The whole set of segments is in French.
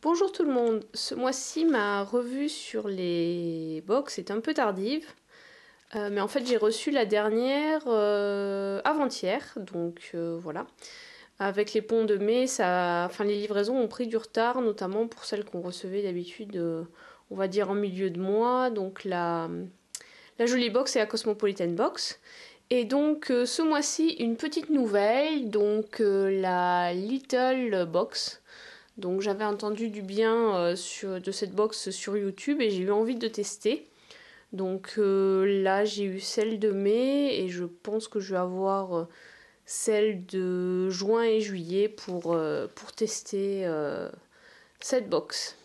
Bonjour tout le monde, ce mois-ci ma revue sur les box est un peu tardive, mais en fait j'ai reçu la dernière avant-hier, donc voilà. Avec les ponts de mai, les livraisons ont pris du retard, notamment pour celles qu'on recevait d'habitude, on va dire en milieu de mois, donc la jolie box et la Cosmopolitan box. Et donc ce mois-ci une petite nouvelle, donc la Little Box. Donc j'avais entendu du bien de cette box sur YouTube et j'ai eu envie de tester. Donc là j'ai eu celle de mai et je pense que je vais avoir celle de juin et juillet pour tester cette box.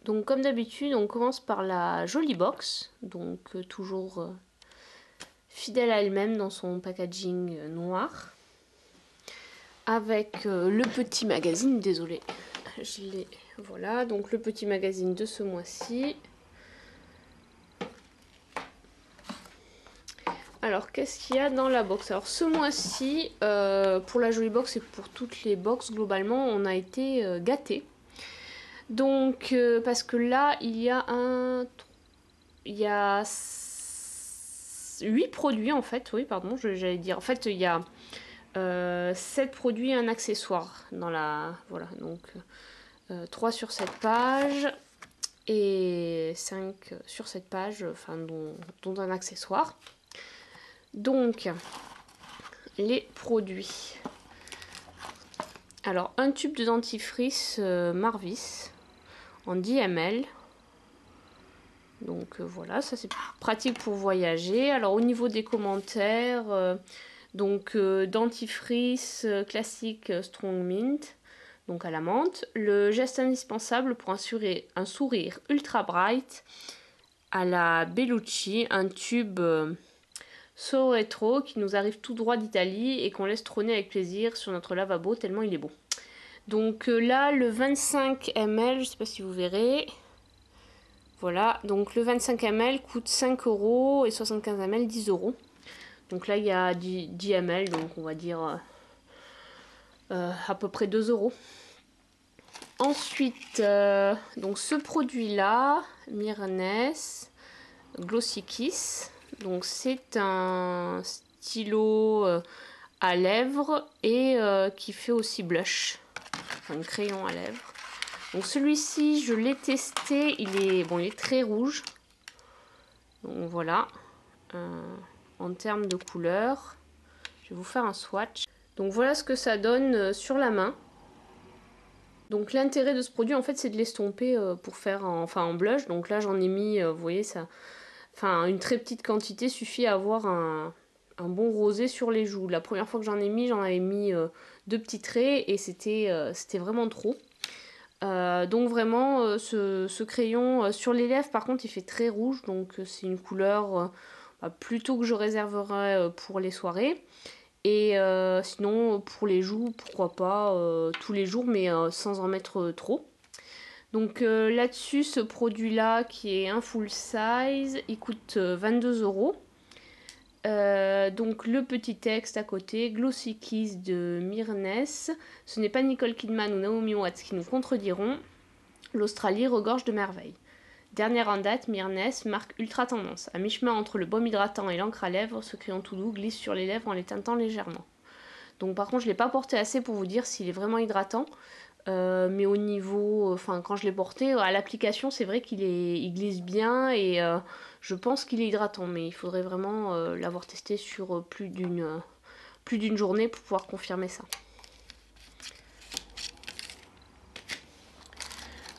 Donc comme d'habitude on commence par la jolie box, donc toujours fidèle à elle-même dans son packaging noir. Avec le petit magazine, désolé, je l'ai, voilà, donc le petit magazine de ce mois-ci. Alors qu'est-ce qu'il y a dans la box? Alors ce mois-ci, pour la jolie box et pour toutes les box globalement, on a été gâtés. Donc parce que là il y a 8 produits en fait, oui pardon, j'allais dire, en fait il y a 7 produits et un accessoire dans la... Voilà, donc 3 sur cette page et 5 sur cette page, enfin dont un accessoire. Donc, les produits. Alors, un tube de dentifrice Marvis en 10 ml. Donc voilà, ça c'est pratique pour voyager. Alors, au niveau des commentaires... dentifrice classique Strong Mint, donc à la menthe. Le geste indispensable pour un sourire ultra bright à la Bellucci, un tube So Retro qui nous arrive tout droit d'Italie et qu'on laisse trôner avec plaisir sur notre lavabo tellement il est beau. Donc là, le 25 ml, je ne sais pas si vous verrez. Voilà, donc le 25 ml coûte 5 € et 75 ml 10 €. Donc là, il y a 10 ml, donc on va dire à peu près 2 €. Ensuite, donc ce produit-là, Myrness Glossy Kiss. Donc c'est un stylo à lèvres et qui fait aussi blush. Enfin, un crayon à lèvres. Donc celui-ci, je l'ai testé, il est très rouge. Donc voilà. En termes de couleur, je vais vous faire un swatch. Donc voilà ce que ça donne sur la main. Donc l'intérêt de ce produit en fait c'est de l'estomper pour faire en blush. Donc là j'en ai mis, vous voyez ça, enfin une très petite quantité suffit à avoir un bon rosé sur les joues. La première fois que j'en avais mis 2 petits traits et c'était vraiment trop. Donc vraiment ce crayon sur les lèvres par contre il fait très rouge, donc c'est une couleur plutôt que je réserverai pour les soirées. Et sinon pour les joues, pourquoi pas tous les jours, mais sans en mettre trop. Donc là-dessus, ce produit-là qui est un full size, il coûte 22 €. Donc le petit texte à côté, Glossy Kiss de Myrness. Ce n'est pas Nicole Kidman ou Naomi Watts qui nous contrediront. L'Australie regorge de merveilles. Dernière en date, Myrness marque ultra tendance. À mi-chemin entre le baume hydratant et l'encre à lèvres, ce crayon tout doux glisse sur les lèvres en les teintant légèrement. Donc par contre, je ne l'ai pas porté assez pour vous dire s'il est vraiment hydratant. Mais au niveau, quand je l'ai porté, à l'application, c'est vrai il glisse bien et je pense qu'il est hydratant. Mais il faudrait vraiment l'avoir testé sur plus d'une journée pour pouvoir confirmer ça.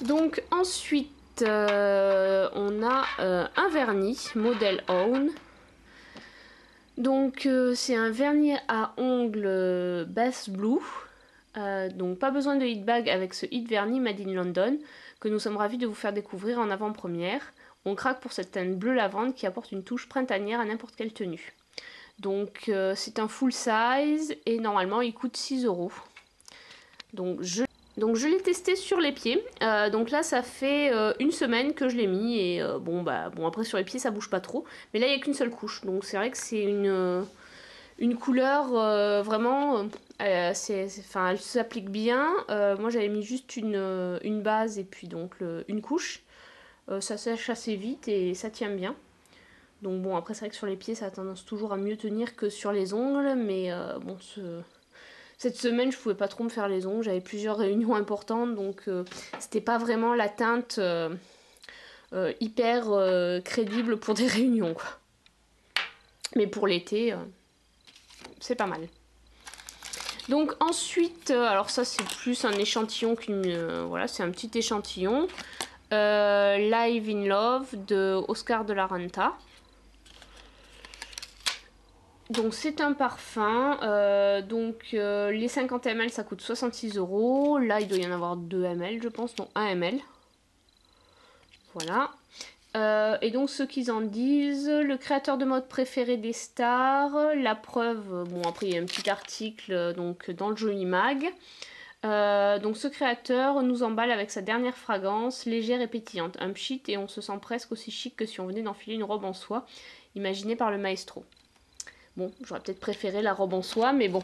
Donc ensuite, on a un vernis Model Own. Donc c'est un vernis à ongles Bass Blue. Donc pas besoin de heat bag avec ce heat vernis Made in London que nous sommes ravis de vous faire découvrir en avant-première. On craque pour cette teinte bleu lavande qui apporte une touche printanière à n'importe quelle tenue. Donc c'est un full size et normalement il coûte 6 €. Donc je l'ai testé sur les pieds, donc là ça fait une semaine que je l'ai mis et bon après sur les pieds ça bouge pas trop, mais là il n'y a qu'une seule couche, donc c'est vrai que c'est une couleur vraiment elle s'applique bien. Moi j'avais mis juste une base et puis donc une couche. Ça sèche assez vite et ça tient bien. Donc bon, après c'est vrai que sur les pieds ça a tendance toujours à mieux tenir que sur les ongles. Mais bon, cette semaine je pouvais pas trop me faire les ongles. J'avais plusieurs réunions importantes, donc c'était pas vraiment la teinte hyper crédible pour des réunions, quoi. Mais pour l'été, c'est pas mal. Donc ensuite, alors ça c'est plus un échantillon qu'une... voilà, c'est un petit échantillon. Live in Love de Oscar de la Renta. Donc c'est un parfum. Les 50 ml ça coûte 66 €. Là il doit y en avoir 2 ml je pense, non 1 ml. Voilà. Et donc ce qu'ils en disent, le créateur de mode préféré des stars, la preuve, bon après il y a un petit article donc dans le Joli Mag. Donc ce créateur nous emballe avec sa dernière fragrance, légère et pétillante, un pchit et on se sent presque aussi chic que si on venait d'enfiler une robe en soie, imaginée par le maestro. Bon, j'aurais peut-être préféré la robe en soie, mais bon,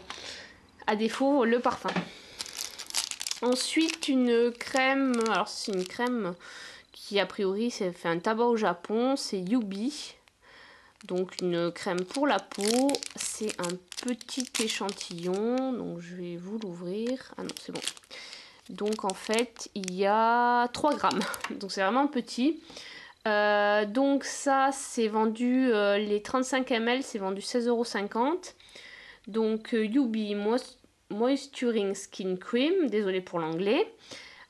à défaut, le parfum. Ensuite, une crème, alors c'est une crème qui a priori fait un tabac au Japon, c'est Yubi. Donc une crème pour la peau, c'est un petit échantillon, donc je vais vous l'ouvrir. Ah non, c'est bon. Donc en fait, il y a 3 grammes, donc c'est vraiment petit. Donc ça, c'est vendu, les 35 ml, c'est vendu 16,50 €. Donc Yubi Moisturing Skin Cream, désolé pour l'anglais.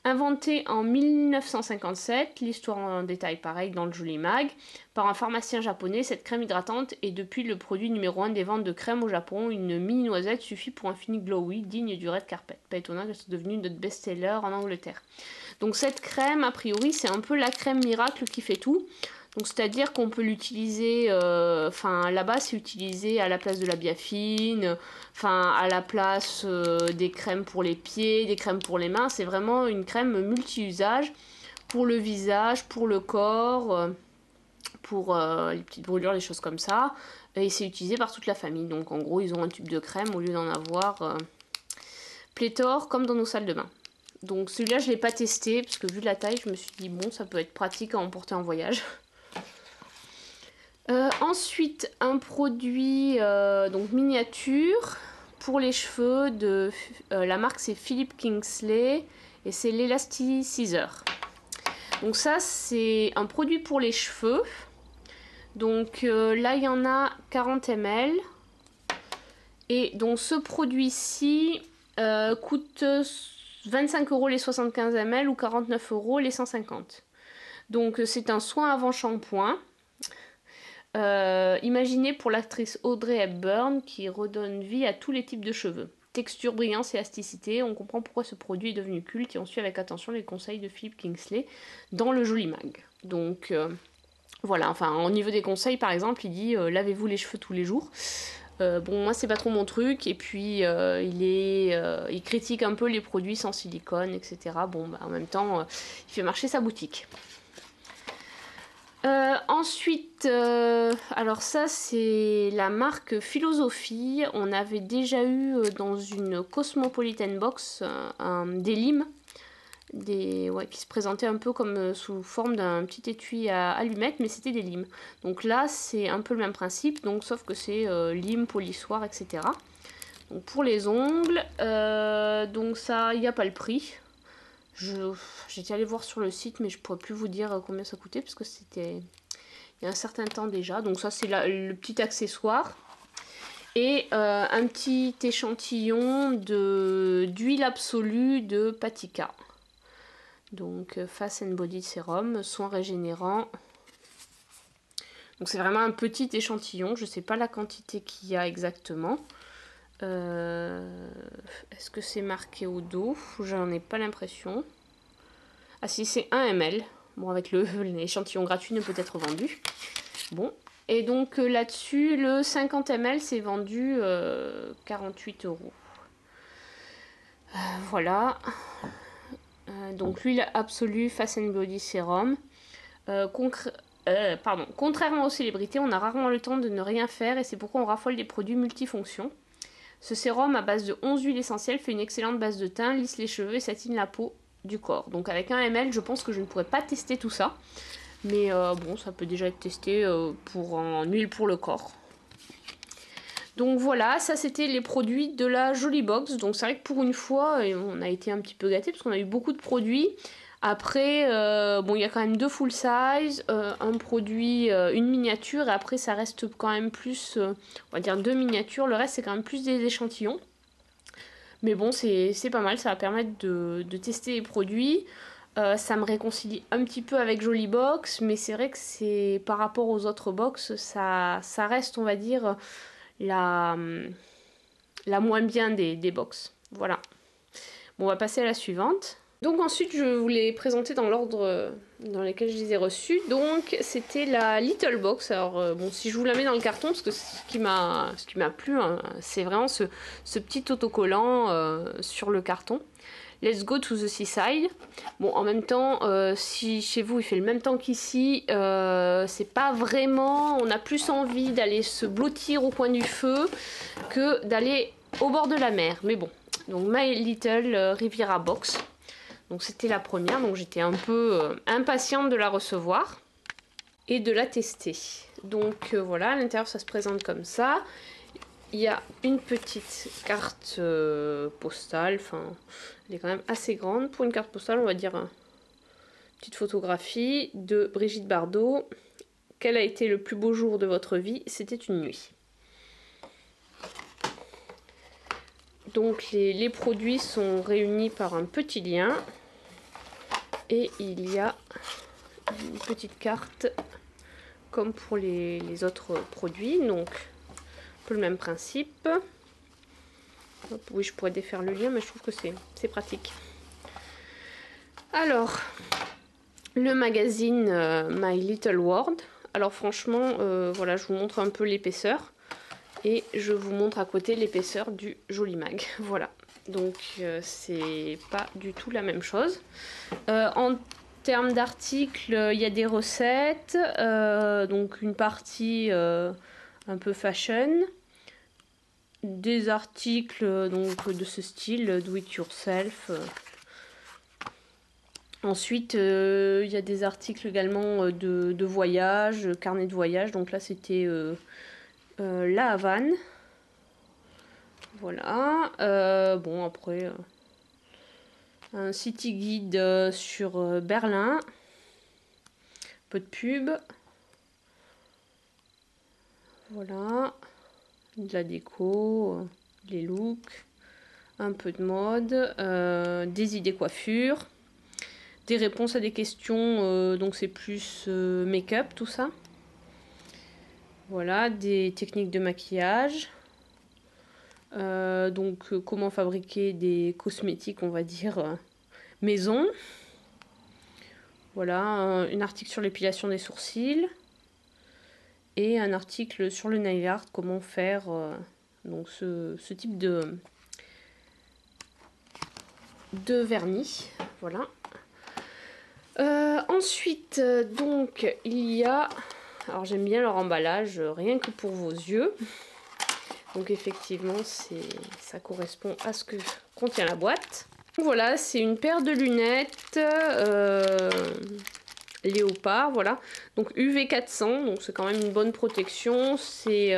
Inventé en 1957, l'histoire en détail pareil dans le Joli Mag, par un pharmacien japonais, cette crème hydratante est depuis le produit numéro 1 des ventes de crème au Japon. Une mini noisette suffit pour un fini glowy digne du red carpet. Pas étonnant qu'elle soit devenue notre best-seller en Angleterre. Donc cette crème, a priori, c'est un peu la crème miracle qui fait tout. Donc c'est-à-dire qu'on peut l'utiliser, là-bas c'est utilisé à la place de la biafine, à la place des crèmes pour les pieds, des crèmes pour les mains. C'est vraiment une crème multi-usage pour le visage, pour le corps, pour les petites brûlures, les choses comme ça. Et c'est utilisé par toute la famille. Donc en gros ils ont un tube de crème au lieu d'en avoir pléthore comme dans nos salles de bain. Donc celui-là je ne l'ai pas testé parce que vu la taille je me suis dit bon ça peut être pratique à emporter en voyage. Ensuite, un produit donc miniature pour les cheveux de la marque c'est Philip Kingsley et c'est l'Elasticizer. Donc ça c'est un produit pour les cheveux. Donc là il y en a 40 ml et donc ce produit-ci coûte 25 € les 75 ml ou 49 € les 150. Donc c'est un soin avant shampoing. Imaginé pour l'actrice Audrey Hepburn qui redonne vie à tous les types de cheveux. Texture, brillance et élasticité, on comprend pourquoi ce produit est devenu culte et on suit avec attention les conseils de Philip Kingsley dans le Joli Mag. Donc voilà, au niveau des conseils par exemple, il dit lavez-vous les cheveux tous les jours. Bon, moi c'est pas trop mon truc, et puis il critique un peu les produits sans silicone, etc. Bon, en même temps, il fait marcher sa boutique. Ensuite, alors ça c'est la marque Philosophie. On avait déjà eu dans une Cosmopolitan Box des limes qui se présentaient un peu comme sous forme d'un petit étui à allumettes, mais c'était des limes. Donc là c'est un peu le même principe, donc sauf que c'est lime, polissoir, etc. Donc pour les ongles, donc ça il n'y a pas le prix. J'étais allée voir sur le site, mais je ne pourrais plus vous dire combien ça coûtait parce que c'était il y a un certain temps déjà. Donc ça c'est le petit accessoire. Et un petit échantillon d'huile absolue de Patika. Donc Face and Body Serum, soin régénérant. Donc c'est vraiment un petit échantillon. Je ne sais pas la quantité qu'il y a exactement. Est-ce que c'est marqué au dos? J'en ai pas l'impression. Ah si, c'est 1 ml. Bon, avec l'échantillon gratuit ne peut être vendu. Bon. Et donc là-dessus, le 50 ml, c'est vendu 48 €. Voilà. Donc l'huile absolue Face and Body Serum. Contrairement aux célébrités, on a rarement le temps de ne rien faire et c'est pourquoi on raffole des produits multifonctions. Ce sérum à base de 11 huiles essentielles fait une excellente base de teint, lisse les cheveux et satine la peau du corps. Donc avec 1 ml, je pense que je ne pourrais pas tester tout ça. Mais bon, ça peut déjà être testé en huile pour le corps. Donc voilà, ça c'était les produits de la Jolie Box. Donc c'est vrai que pour une fois, on a été un petit peu gâtés parce qu'on a eu beaucoup de produits. Après, bon, il y a quand même 2 full size, un produit, une miniature, et après ça reste quand même plus, on va dire 2 miniatures. Le reste c'est quand même plus des échantillons. Mais bon, c'est pas mal, ça va permettre de tester les produits. Ça me réconcilie un petit peu avec Jolie Box, mais c'est vrai que c'est par rapport aux autres box, ça reste, on va dire, la moins bien des box. Voilà. Bon, on va passer à la suivante. Donc ensuite, je vous l'ai présenté dans l'ordre dans lequel je les ai reçus. Donc c'était la Little Box. Alors bon, si je vous la mets dans le carton, parce que ce qui m'a plu, hein, c'est vraiment ce petit autocollant sur le carton. Let's go to the seaside. Bon, en même temps, si chez vous il fait le même temps qu'ici, c'est pas vraiment... On a plus envie d'aller se blottir au coin du feu que d'aller au bord de la mer. Mais bon, donc My Little Riviera Box. Donc c'était la première, donc j'étais un peu impatiente de la recevoir et de la tester. Donc voilà, à l'intérieur ça se présente comme ça. Il y a une petite carte postale, enfin elle est quand même assez grande pour une carte postale, on va dire petite photographie de Brigitte Bardot. Quel a été le plus beau jour de votre vie? C'était une nuit. Donc les produits sont réunis par un petit lien et il y a une petite carte comme pour les autres produits, donc un peu le même principe. Hop, oui, je pourrais défaire le lien, mais je trouve que c'est pratique. Alors, le magazine My Little World. Alors franchement, voilà, je vous montre un peu l'épaisseur. Et je vous montre à côté l'épaisseur du Jolie Mag. Voilà, donc c'est pas du tout la même chose. En termes d'articles, il y a des recettes, donc une partie un peu fashion, des articles donc de ce style, do it yourself. Ensuite, il y a des articles également de voyage, carnet de voyage. Donc là, c'était La Havane. Voilà. Bon, après, un city guide sur Berlin. Peu de pub. Voilà. De la déco, les looks, un peu de mode, des idées coiffure, des réponses à des questions, donc c'est plus make-up, tout ça. Voilà, des techniques de maquillage. Donc comment fabriquer des cosmétiques, on va dire, maison. Voilà, un article sur l'épilation des sourcils. Et un article sur le nail art, comment faire donc ce type de vernis. Voilà. Ensuite, donc, il y a... Alors, j'aime bien leur emballage, rien que pour vos yeux. Donc, effectivement, ça correspond à ce que contient la boîte. Voilà, c'est une paire de lunettes léopard, voilà. Donc, UV 400, donc c'est quand même une bonne protection. C'est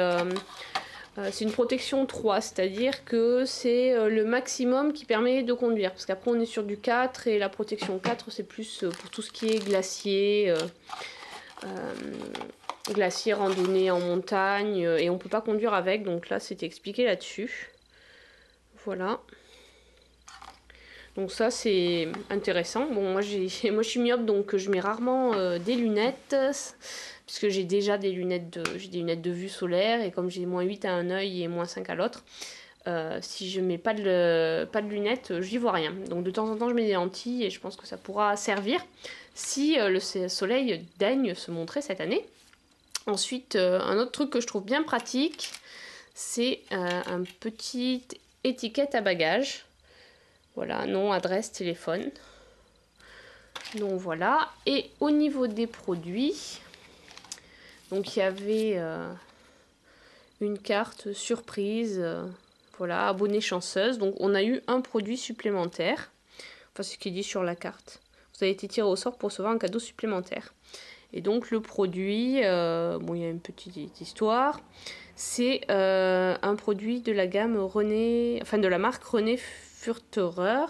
une protection 3, c'est-à-dire que c'est le maximum qui permet de conduire. Parce qu'après, on est sur du 4 et la protection 4, c'est plus pour tout ce qui est glacier, glacier, randonnée en montagne. Et on ne peut pas conduire avec, donc là, c'était expliqué là-dessus. Voilà. Donc ça, c'est intéressant. Bon, moi, je suis myope, donc je mets rarement des lunettes. Puisque j'ai déjà des lunettes de vue solaire. Et comme j'ai moins 8 à un œil et moins 5 à l'autre, si je mets pas de lunettes, j'y vois rien. Donc de temps en temps, je mets des lentilles et je pense que ça pourra servir si le soleil daigne se montrer cette année. Ensuite, un autre truc que je trouve bien pratique, c'est un petit étiquette à bagages. Voilà, nom, adresse, téléphone. Donc voilà. Et au niveau des produits, donc il y avait une carte surprise. voilà, abonnée chanceuse. Donc on a eu un produit supplémentaire. Enfin, c'est ce qui est dit sur la carte. Vous avez été tiré au sort pour recevoir un cadeau supplémentaire. Et donc le produit, bon, il y a une petite histoire. C'est un produit de la gamme René, enfin de la marque René Furterer.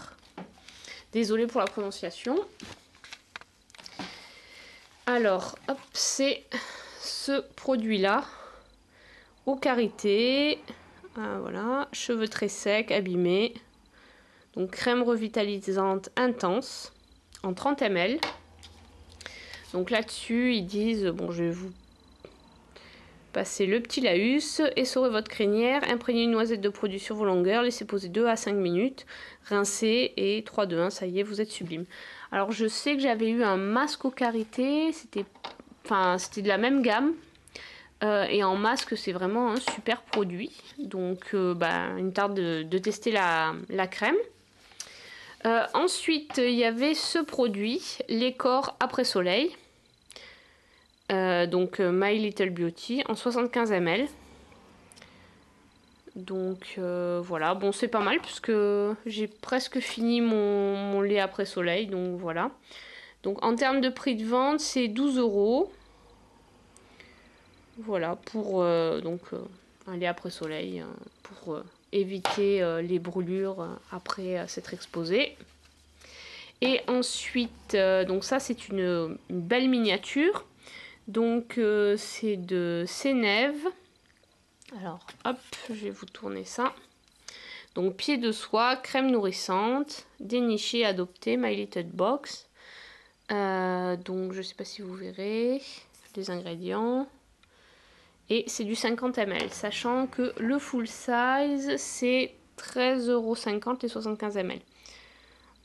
Désolée pour la prononciation. Alors, hop, c'est ce produit-là. Eau karité. Ah, voilà, cheveux très secs, abîmés. Donc crème revitalisante intense en 30 ml. Donc là-dessus, ils disent, bon, je vais vous passer le petit laus, essorez votre crinière, imprégnez une noisette de produit sur vos longueurs, laissez poser 2 à 5 minutes, rincez et 3, 2, 1, ça y est, vous êtes sublime. Alors je sais que j'avais eu un masque au karité, c'était de la même gamme. Et en masque, c'est vraiment un super produit. Donc, il me tarde de tester la crème. Ensuite, il y avait ce produit, les corps après soleil. Donc, My Little Beauty en 75 ml. Donc, voilà. Bon, c'est pas mal puisque j'ai presque fini mon lait après soleil. Donc, voilà. Donc, en termes de prix de vente, c'est 12 €. Voilà, pour un lait après soleil, pour éviter les brûlures après s'être exposé. Et ensuite, donc ça c'est une belle miniature. Donc c'est de Sénève. Alors hop, je vais vous tourner ça. Donc pied de soie, crème nourrissante, déniché, adopté, My Little Box. Donc je sais pas si vous verrez les ingrédients. Et c'est du 50 ml, sachant que le full size, c'est 13,50 € les 75 ml.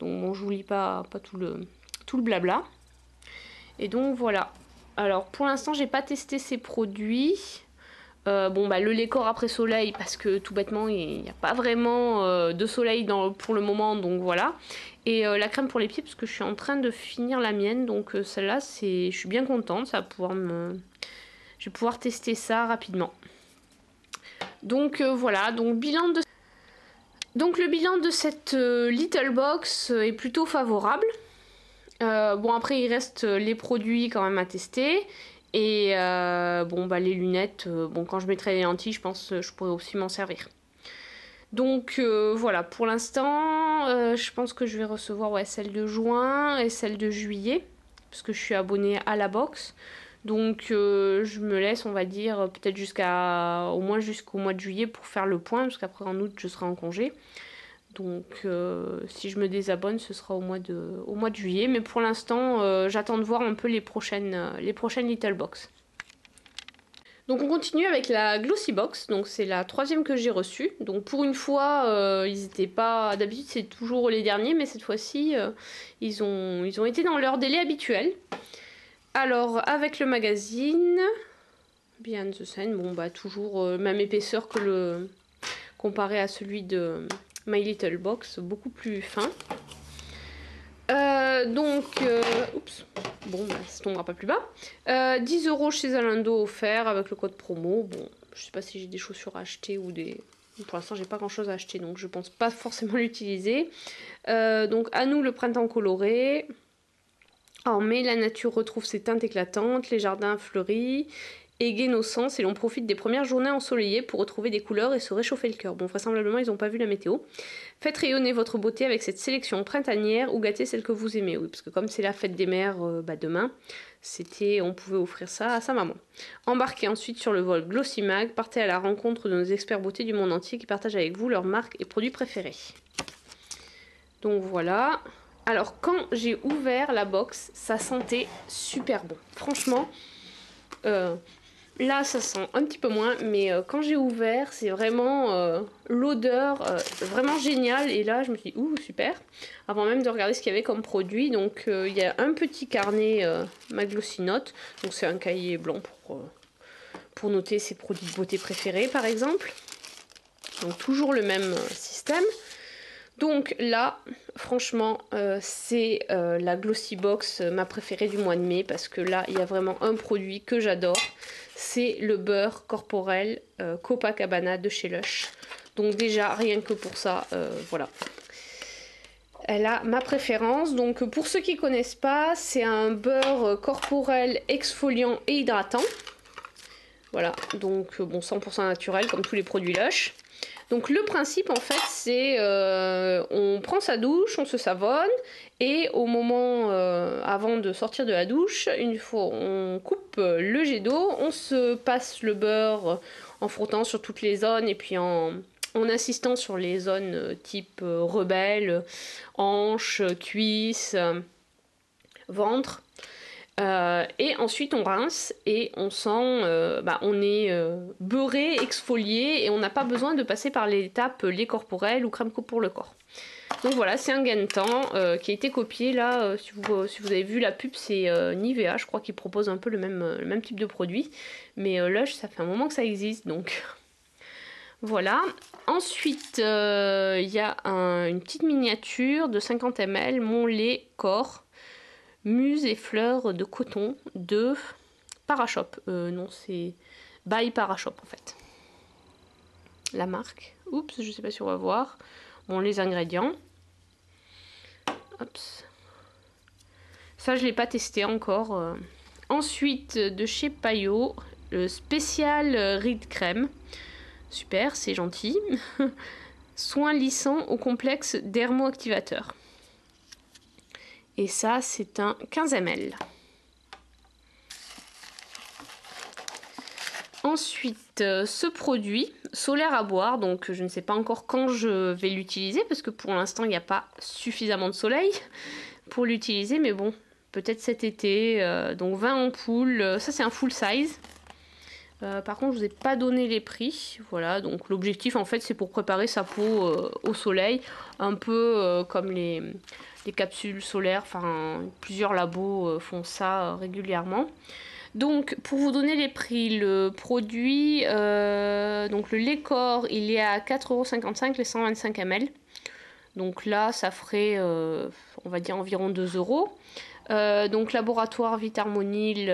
Donc bon, je vous lis pas tout le blabla. Et donc voilà. Alors pour l'instant, j'ai pas testé ces produits. Le lait corps après soleil, parce que tout bêtement, il n'y a pas vraiment de soleil pour le moment, donc voilà. Et la crème pour les pieds, parce que je suis en train de finir la mienne, donc celle-là, je suis bien contente, ça va pouvoir je vais pouvoir tester ça rapidement. Donc voilà, donc le bilan de cette Little Box est plutôt favorable. Bon après il reste les produits quand même à tester. Et les lunettes, quand je mettrai les lentilles, je pense que je pourrais aussi m'en servir. Donc voilà, pour l'instant, je pense que je vais recevoir celle de juin et celle de juillet, parce que je suis abonnée à la box. Donc je me laisse, on va dire, peut-être au moins jusqu'au mois de juillet pour faire le point, parce qu'après en août je serai en congé. Donc si je me désabonne, ce sera au mois de juillet. Mais pour l'instant, j'attends de voir un peu les prochaines Little Box. Donc on continue avec la Glossy Box, donc c'est la 3e que j'ai reçue. Donc pour une fois, ils n'étaient pas... D'habitude c'est toujours les derniers, mais cette fois-ci, ils ont été dans leur délai habituel. Alors avec le magazine, Behind the Scene, toujours même épaisseur que comparé à celui de My Little Box, beaucoup plus fin. Ça tombera pas plus bas. 10 € chez Zalando offert avec le code promo. Bon, je sais pas si j'ai des chaussures à acheter ou des... Pour l'instant, j'ai pas grand chose à acheter, donc je pense pas forcément l'utiliser. Donc, à nous le printemps coloré. En mai, la nature retrouve ses teintes éclatantes, les jardins fleuris égaient nos sens et l'on profite des premières journées ensoleillées pour retrouver des couleurs et se réchauffer le cœur. Bon, vraisemblablement, ils n'ont pas vu la météo. Faites rayonner votre beauté avec cette sélection printanière ou gâtez celle que vous aimez. Oui, parce que comme c'est la fête des mères demain, on pouvait offrir ça à sa maman. Embarquez ensuite sur le vol Glossy Mag, partez à la rencontre de nos experts beauté du monde entier qui partagent avec vous leurs marques et produits préférés. Donc voilà. Alors quand j'ai ouvert la box, ça sentait super bon. Franchement, là ça sent un petit peu moins, mais quand j'ai ouvert, c'est vraiment l'odeur vraiment géniale. Et là je me suis dit, ouh super, avant même de regarder ce qu'il y avait comme produit. Donc il y a un petit carnet ma Glossy Note, donc c'est un cahier blanc pour noter ses produits de beauté préférés par exemple. Donc toujours le même système. Donc là, franchement, c'est la Glossy Box, ma préférée du mois de mai, parce que là, il y a vraiment un produit que j'adore. C'est le beurre corporel Copacabana de chez Lush. Donc déjà, rien que pour ça, voilà. Elle a ma préférence. Donc pour ceux qui connaissent pas, c'est un beurre corporel exfoliant et hydratant. Voilà, donc bon, 100% naturel comme tous les produits Lush. Donc le principe en fait c'est on prend sa douche, on se savonne et au moment avant de sortir de la douche, une fois on coupe le jet d'eau, on se passe le beurre en frottant sur toutes les zones et puis en insistant sur les zones type rebelle, hanches, cuisses, ventre. Et ensuite on rince et on sent on est beurré, exfolié et on n'a pas besoin de passer par l'étape lait corporel ou crème pour le corps. Donc voilà, c'est un gain de temps qui a été copié là, si vous avez vu la pub, c'est Nivea, je crois qu'ils proposent un peu le même type de produit, mais Lush ça fait un moment que ça existe donc voilà. Ensuite il y a une petite miniature de 50 ml, mon lait corps muse et fleurs de coton de Parashop. Non, c'est by Parashop en fait. La marque. Oups, je sais pas si on va voir. Bon, les ingrédients. Oups. Ça, je l'ai pas testé encore. Ensuite, de chez Payot, le spécial riz de crème. Super, c'est gentil. Soin lissant au complexe dermoactivateur. Et ça, c'est un 15 ml. Ensuite, ce produit solaire à boire, donc je ne sais pas encore quand je vais l'utiliser parce que pour l'instant il n'y a pas suffisamment de soleil pour l'utiliser, mais bon, peut-être cet été. Donc 20 ampoules, ça c'est un full size. Par contre, je vous ai pas donné les prix. Voilà, donc l'objectif en fait c'est pour préparer sa peau au soleil, un peu comme les capsules solaires. Enfin, plusieurs labos font ça régulièrement. Donc, pour vous donner les prix, le produit, donc le lait corps, il est à 4,55 € les 125 ml. Donc là, ça ferait, on va dire, environ 2 €. Donc, laboratoire Vitarmonil,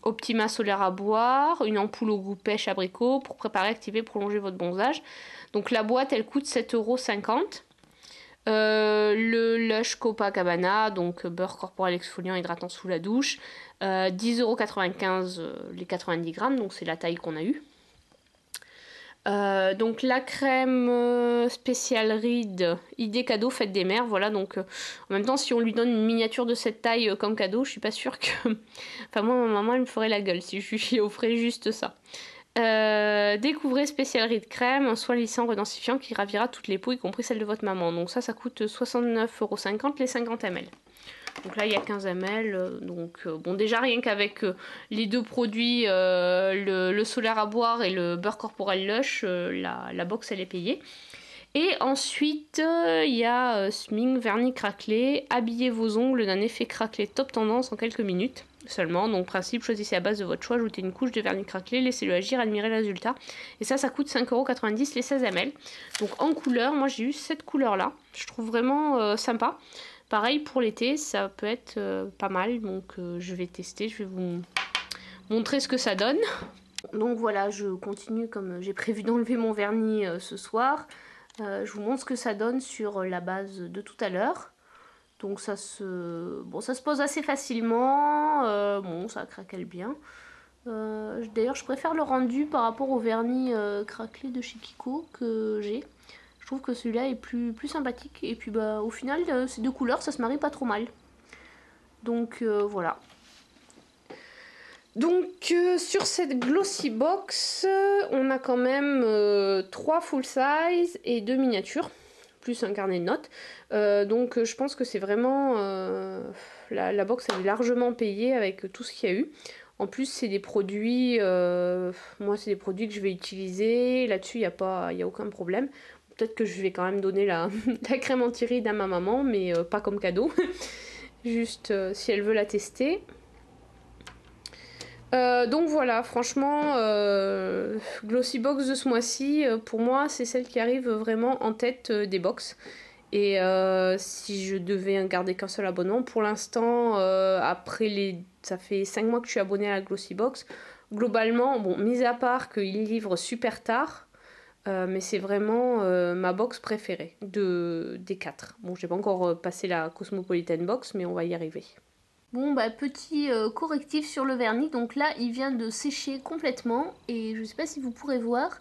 Optima solaire à boire, une ampoule au goût pêche abricot pour préparer, activer, prolonger votre bronzage. Donc, la boîte, elle coûte 7,50 €. Le Lush Copacabana, donc beurre corporel exfoliant hydratant sous la douche, 10,95 € les 90 grammes, donc c'est la taille qu'on a eue. Donc la crème spéciale Reed, idée cadeau, fête des mères, voilà, donc en même temps si on lui donne une miniature de cette taille comme cadeau, je suis pas sûre que... Enfin moi, ma maman elle me ferait la gueule si je lui offrais juste ça. Découvrez spécial riz de crème, un soin lissant redensifiant qui ravira toutes les peaux, y compris celle de votre maman. Donc ça coûte 69,50 € les 50 ml. Donc là il y a 15 ml. Donc bon, déjà rien qu'avec les deux produits, le solaire à boire et le beurre corporel Lush, la box elle est payée. Et ensuite il y a Sming vernis craquelé. Habillez vos ongles d'un effet craquelé top tendance en quelques minutes seulement. Donc principe, choisissez à base de votre choix, ajoutez une couche de vernis craquelé, laissez-le agir, admirez le résultat. Et ça coûte 5,90 € les 16 ml. Donc en couleur, moi j'ai eu cette couleur là, je trouve vraiment sympa. Pareil pour l'été, ça peut être pas mal, donc je vais tester, je vais vous montrer ce que ça donne. Donc voilà, je continue comme j'ai prévu d'enlever mon vernis ce soir. Je vous montre ce que ça donne sur la base de tout à l'heure. Donc ça se pose assez facilement, bon ça craquelle bien. D'ailleurs je préfère le rendu par rapport au vernis craquelé de chez Kiko que j'ai. Je trouve que celui-là est plus sympathique et puis bah au final ces deux couleurs ça se marie pas trop mal. Donc voilà. Donc sur cette glossy box on a quand même 3 full size et 2 miniatures, plus un carnet de notes. Donc je pense que c'est vraiment... la box elle est largement payée avec tout ce qu'il y a eu. En plus c'est des produits... moi c'est des produits que je vais utiliser. Là-dessus il n'y a aucun problème. Peut-être que je vais quand même donner la crème anti-rides à ma maman, mais pas comme cadeau. Juste si elle veut la tester. Donc voilà, franchement, Glossy Box de ce mois-ci, pour moi, c'est celle qui arrive vraiment en tête des box. Et si je devais garder qu'un seul abonnement, pour l'instant, ça fait 5 mois que je suis abonnée à la Glossy Box. Globalement, bon, mis à part qu'ils livrent super tard, Mais c'est vraiment ma box préférée des 4. Bon, j'ai pas encore passé la Cosmopolitan Box, mais on va y arriver. Bon, bah petit correctif sur le vernis. Donc là, il vient de sécher complètement. Et je sais pas si vous pourrez voir.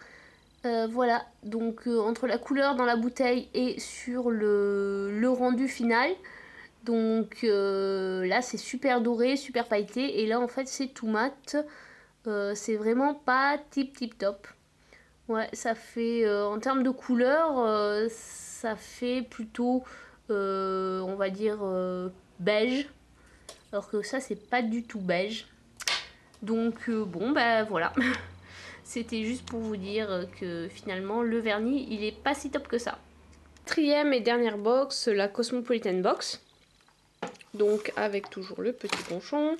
Voilà, donc entre la couleur dans la bouteille et sur le rendu final. Donc là, c'est super doré, super pailleté. Et là, en fait, c'est tout mat. C'est vraiment pas tip top. Ouais, ça fait, en termes de couleur, ça fait plutôt, on va dire, beige. Alors que ça, c'est pas du tout beige. Donc, bon, bah voilà. C'était juste pour vous dire que finalement, le vernis, il est pas si top que ça. Quatrième et dernière box, la Cosmopolitan Box. Donc, avec toujours le petit ponchon,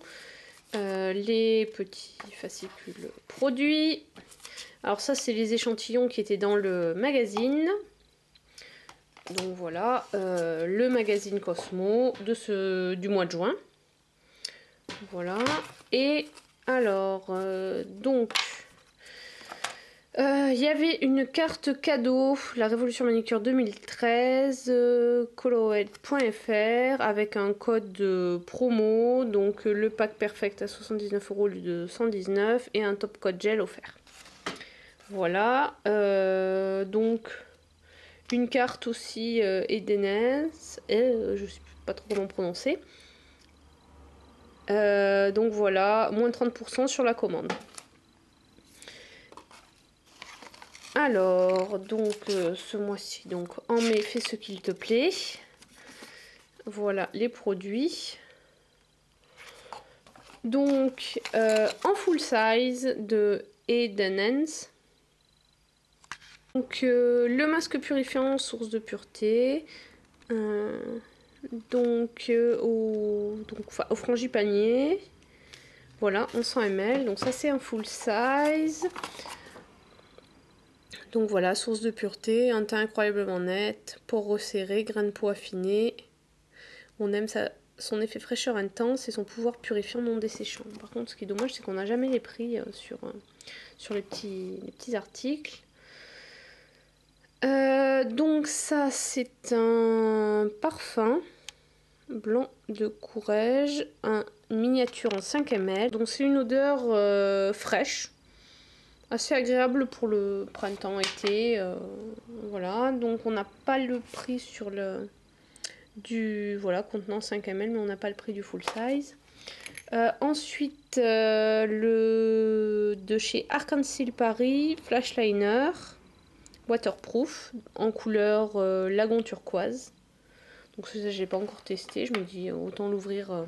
les petits fascicules produits. Alors ça, c'est les échantillons qui étaient dans le magazine. Donc voilà, le magazine Cosmo du mois de juin. Voilà. Et alors, donc, il y avait une carte cadeau, la Révolution Manicure 2013, colored.fr, avec un code de promo, donc le pack perfect à 79 € au lieu de 119 et un top code gel offert. Voilà, donc une carte aussi Edenez, je sais pas trop comment prononcer. Donc voilà, moins 30% sur la commande. Alors, donc ce mois-ci, donc en mai, fais ce qu'il te plaît. Voilà les produits. Donc en full size de Edenez. Donc le masque purifiant, source de pureté. Donc au frangipanier. Voilà, en 100 ml. Donc ça c'est un full size. Donc voilà, source de pureté, un teint incroyablement net, pores resserrés, grain de peau affiné. On aime son effet fraîcheur intense et son pouvoir purifiant non desséchant. Par contre, ce qui est dommage, c'est qu'on n'a jamais les prix sur les petits articles. Donc ça, c'est un parfum blanc de Courrèges, une miniature en 5 ml. Donc c'est une odeur fraîche, assez agréable pour le printemps-été. Voilà, donc on n'a pas le prix sur contenant 5 ml, mais on n'a pas le prix du full size. Ensuite, de chez Arc-en-Ciel Paris, Flash Liner, waterproof, en couleur lagon turquoise. Donc ça, je l'ai pas encore testé. Je me dis autant l'ouvrir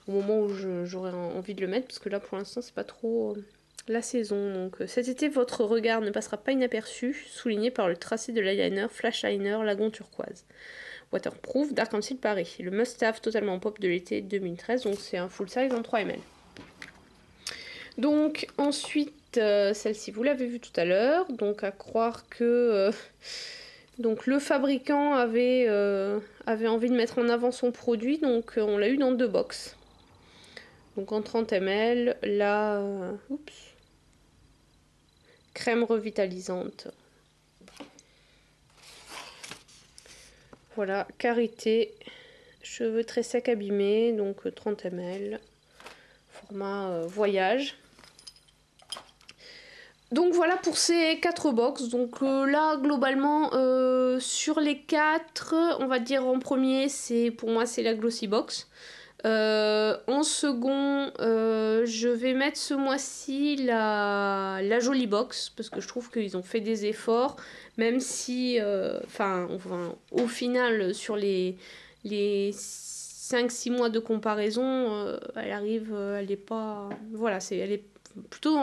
au moment où j'aurai envie de le mettre, parce que là, pour l'instant, c'est pas trop la saison. Donc cet été, votre regard ne passera pas inaperçu, souligné par le tracé de l'eyeliner Flash Liner lagon turquoise. Waterproof d'Arc-en-Ciel Paris. Le must-have totalement pop de l'été 2013. Donc c'est un full size en 3 ml. Donc ensuite, celle-ci, vous l'avez vue tout à l'heure. Donc à croire que donc le fabricant avait envie de mettre en avant son produit. Donc on l'a eu dans 2 box. Donc en 30 ml, la crème revitalisante. Voilà, karité, cheveux très secs abîmés, donc 30 ml, format voyage. Donc voilà pour ces 4 box. Donc là, globalement, sur les 4, on va dire en premier, pour moi, c'est la Glossy Box. En second, je vais mettre ce mois-ci la Jolie Box, parce que je trouve qu'ils ont fait des efforts, même si, au final, sur les 5-6 mois de comparaison, elle est pas... Voilà, elle est plutôt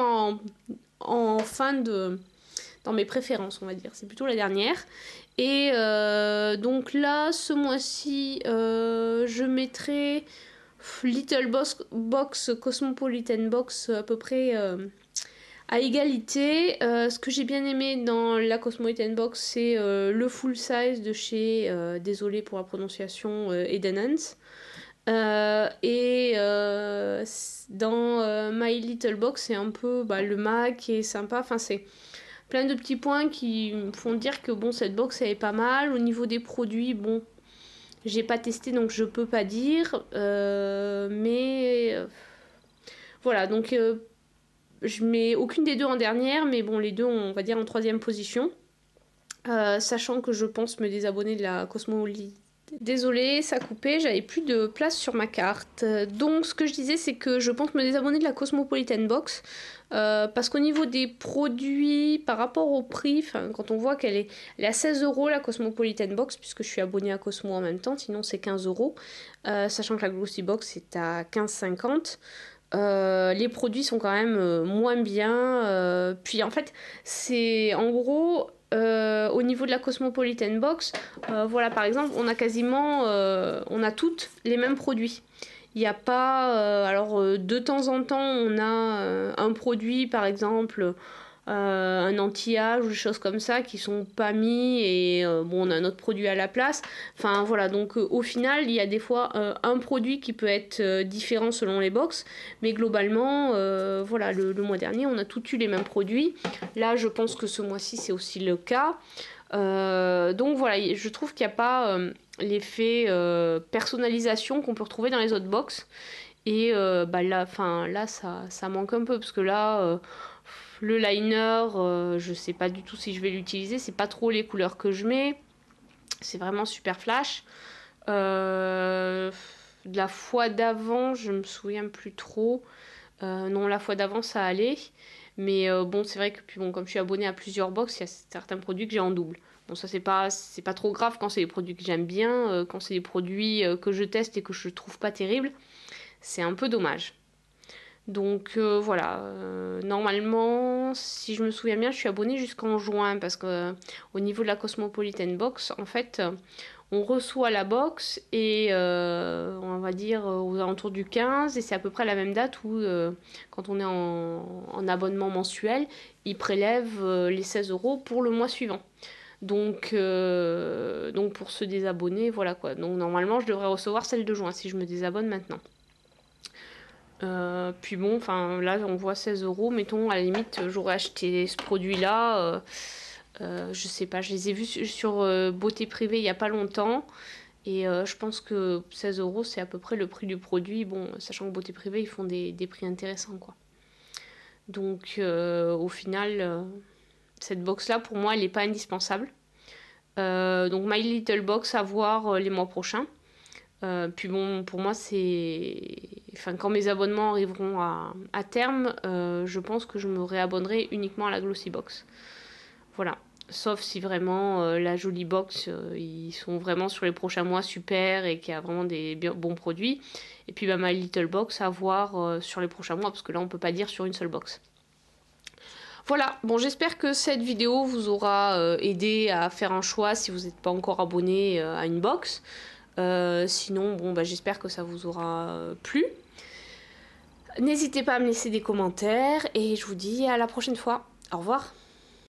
en fin dans mes préférences, on va dire. C'est plutôt la dernière. Et donc là, ce mois-ci, je mettrai Little Box, Cosmopolitan Box à peu près à égalité. Ce que j'ai bien aimé dans la Cosmopolitan Box, c'est le full size de chez, désolé pour la prononciation, Edenance. Et dans My Little Box, c'est un peu le MAC qui est sympa. Enfin, c'est plein de petits points qui me font dire que bon, cette box elle est pas mal. Au niveau des produits, bon, j'ai pas testé donc je peux pas dire. Voilà, donc je mets aucune des deux en dernière, mais bon, les deux, on va dire en troisième position. Sachant que je pense me désabonner de la Cosmopolitan. Désolée, ça a coupé, j'avais plus de place sur ma carte. Donc ce que je disais, c'est que je pense me désabonner de la Cosmopolitan Box. Parce qu'au niveau des produits, par rapport au prix, quand on voit qu'elle est à 16 € la Cosmopolitan Box, puisque je suis abonnée à Cosmo en même temps, sinon c'est 15 €. Sachant que la Glossy Box est à 15,50 €. Les produits sont quand même moins bien. Puis en fait, c'est en gros... au niveau de la Cosmopolitan Box, voilà, par exemple, on a quasiment, on a toutes les mêmes produits. Il n'y a pas, de temps en temps, on a un produit, par exemple, un anti-âge ou des choses comme ça qui sont pas mis et bon, on a un autre produit à la place. Enfin voilà, donc au final, il y a des fois un produit qui peut être différent selon les box, mais globalement, voilà, le mois dernier, on a tous eu les mêmes produits. Là, je pense que ce mois-ci, c'est aussi le cas. Donc voilà, je trouve qu'il n'y a pas l'effet personnalisation qu'on peut retrouver dans les autres box. Et là, ça manque un peu parce que là, le liner, je sais pas du tout si je vais l'utiliser. C'est pas trop les couleurs que je mets. C'est vraiment super flash. De la fois d'avant, je me souviens plus trop. Non, la fois d'avant, ça allait. Mais bon, c'est vrai que puis, bon, comme je suis abonnée à plusieurs box, il y a certains produits que j'ai en double. Bon, ça, c'est pas trop grave quand c'est des produits que j'aime bien. Quand c'est des produits que je teste et que je trouve pas terribles, c'est un peu dommage. Donc voilà, normalement, si je me souviens bien, je suis abonnée jusqu'en juin parce que au niveau de la Cosmopolitan Box, en fait, on reçoit la box et on va dire aux alentours du 15 et c'est à peu près la même date où quand on est en abonnement mensuel, ils prélèvent les 16 € pour le mois suivant. Donc pour se désabonner, voilà quoi. Donc normalement, je devrais recevoir celle de juin si je me désabonne maintenant. Puis bon, enfin là on voit 16 €, mettons à la limite j'aurais acheté ce produit là, je sais pas, je les ai vus sur Beauté Privée il y a pas longtemps et je pense que 16 € c'est à peu près le prix du produit, bon sachant que Beauté Privée ils font des prix intéressants quoi. Donc au final cette box là pour moi elle est pas indispensable. Donc My Little Box à voir les mois prochains. Puis bon, pour moi, enfin, quand mes abonnements arriveront à terme, je pense que je me réabonnerai uniquement à la Glossy Box. Voilà. Sauf si vraiment la Jolie Box, ils sont vraiment sur les prochains mois super et qu'il y a vraiment des bons produits. Et puis My Little Box à voir sur les prochains mois, parce que là, on peut pas dire sur une seule box. Voilà, bon j'espère que cette vidéo vous aura aidé à faire un choix si vous n'êtes pas encore abonné à une box. Sinon, bon, j'espère que ça vous aura plu. N'hésitez pas à me laisser des commentaires et je vous dis à la prochaine fois. Au revoir.